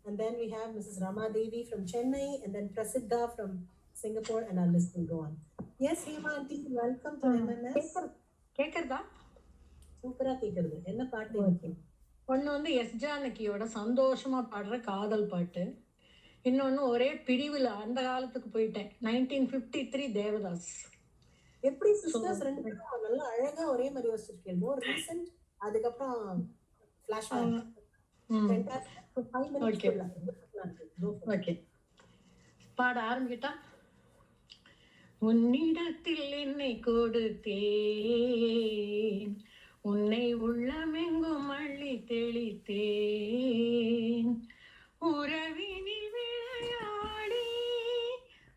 And then we have Mrs. Rama Devi from Chennai, and then Prasiddha from Singapore, and our list will go on. Yes, Hema aunty, welcome to MMS. கேக்குறதா? சூப்பரா கேக்குறது. என்ன பாட்டு okay. ஒன்று வந்து S ஜானகியோட சந்தோஷமா பாடுற காதல் பாட்டு. இன்னொன்று ஒரே பிரிவில் அந்த காலத்துக்கு போயிட்டேன். 1953 தேவதாஸ். எப்படி சிஸ்டர்ஸ் ரெண்டு பேரும் நல்லா அழகா ஒரே மாதிரி யோசிச்சிருக்கீங்க. மோர் ரீசன்ட், அதுக்கப்புறம் ஃபிளாஷ்பேக். ஓகே, பாட ஆரம்பிக்கிட்டா. உன்னிடத்தில் என்னை கொடுத்தேன், உன்னை உள்ளமெங்கும் அள்ளி தெளித்தேன், உறவினில் விளையாடி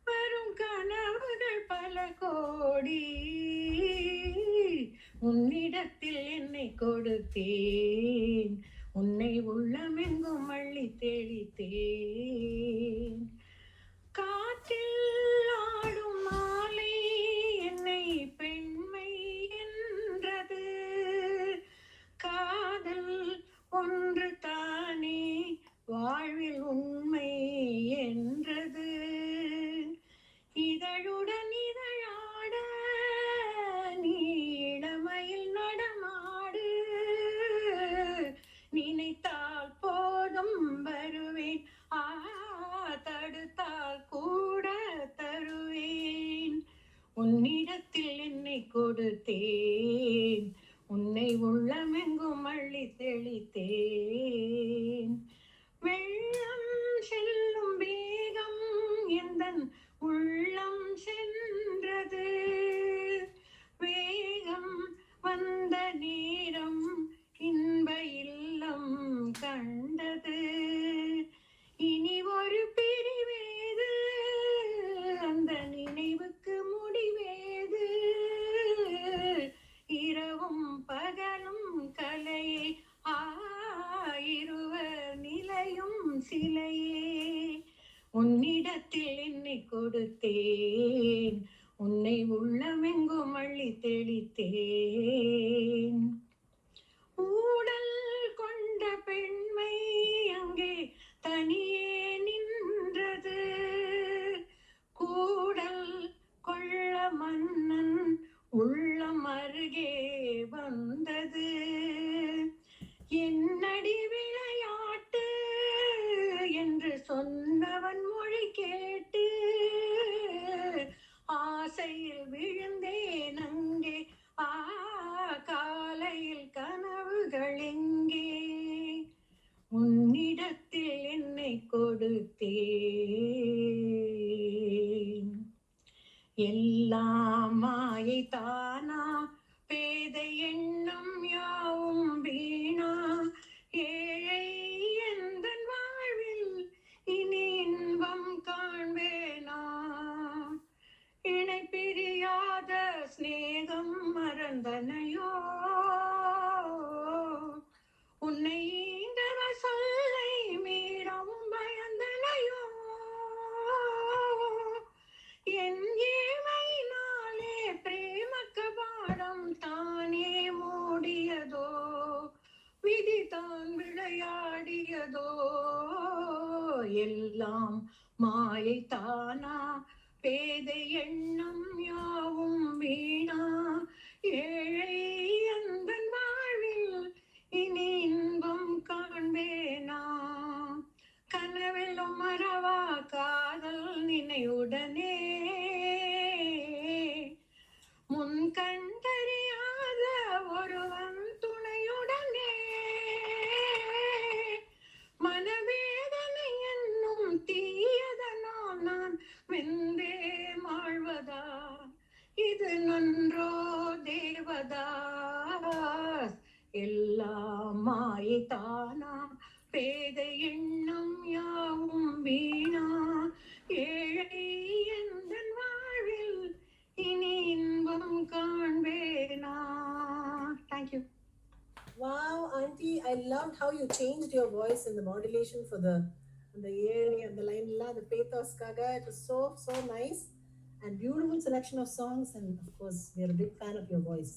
வரும் கனவுகள் பல கோடி, உன்னிடத்தில் என்னை கொடுத்தேன், உன்னை உள்ளமெங்கும் அள்ளி தெளித்தேன், காற்றில் ஆடும் மாலை என்னை பெண்மை என்றது, காதல் ஒன்று தானே வாழ்வில் உண்மை என்றது, இதழுடன் இதழாட நீ இளமையில் நடமாடு, நினைத்தால் போதும் வருவேன், தடுத்தால் கூட தருவேன், உன்னிடத்தில் என்னை கொடுத்தேன், உன்னை உள்ளமெங்கும் அள்ளி தெளித்தேன், வெள்ளம் செல்லும் வேகம் எந்தன் உள்ளம் சென்றது, வேகம் வந்த நேரம் இன்ப இல்லம் கண்டது, இனி ஒரு பிரிவேது அந்த நினைவுக்கு முடிவேது, இரவும் பகலும் கலையே இருவர் நிலையும் சிலையே, உன்னிடத்தில் என்னை கொடுத்தேன், உன்னை உள்ளமெங்கும் அள்ளி தெளித்தேன், ஊடல் கொண்ட பெண்மை அங்கே தனியே நின்றது, கூடல் கொள்ள மன்னன் உள்ளம் அருகே வந்தது, என்னடி விளையாட்டு என்று சொன்னவன் மொழி கேட்டு, ஆசையில் விழுந்தேன் அங்கே, காலையில் கனவுகள் எங்கே, உன்னிடத்தில் என்னை கொடுத்தேன், எல்லாம் மாயை தானா, பேதை எண்ணம் யாவும் வீணா, ஏழை எந்தன் வாழ்வில் இனி இன்பம் காண்பேனா, இணை பிரியாத ஸ்நேகம் மறந்தனையோ, உன்னை ஈண்டவ சொல்லை மீறவும் பயந்தனையோ, என் ஏமையினாலே பிரேம கபாடம் தானே மூடியதோ, விதி தான் விளையாடியதோ, எல்லாம் மாயை தானா, பேதை எண்ணம் யாவும் வீணா, ஏழை எந்தன் வாழ்வில் இனி இன்பம் காண்பேனா, கனவெல்லும் மறவா காதல் நினைவுடனே, முன் கண்டறியாத ஒருவன் துணையுடனே, மனவேதனை என்னும் தீயதனால் நான் வெந்தே மாழ்வதா, இது நன்றோ தேவதாஸ், எல்லாம் மாயை தானா, பேதை எண்ணம் யாவும் வீணா, ஏழை எந்தன் வாழ்வில் இனி இன்பம் காண்பேனா. Thank you. Wow, auntie, I loved how you changed your voice in the modulation for the ஏழை அந்த லைன்ல the pathos-காக. It was so nice and beautiful selection of songs, and of course we are a big fan of your voice.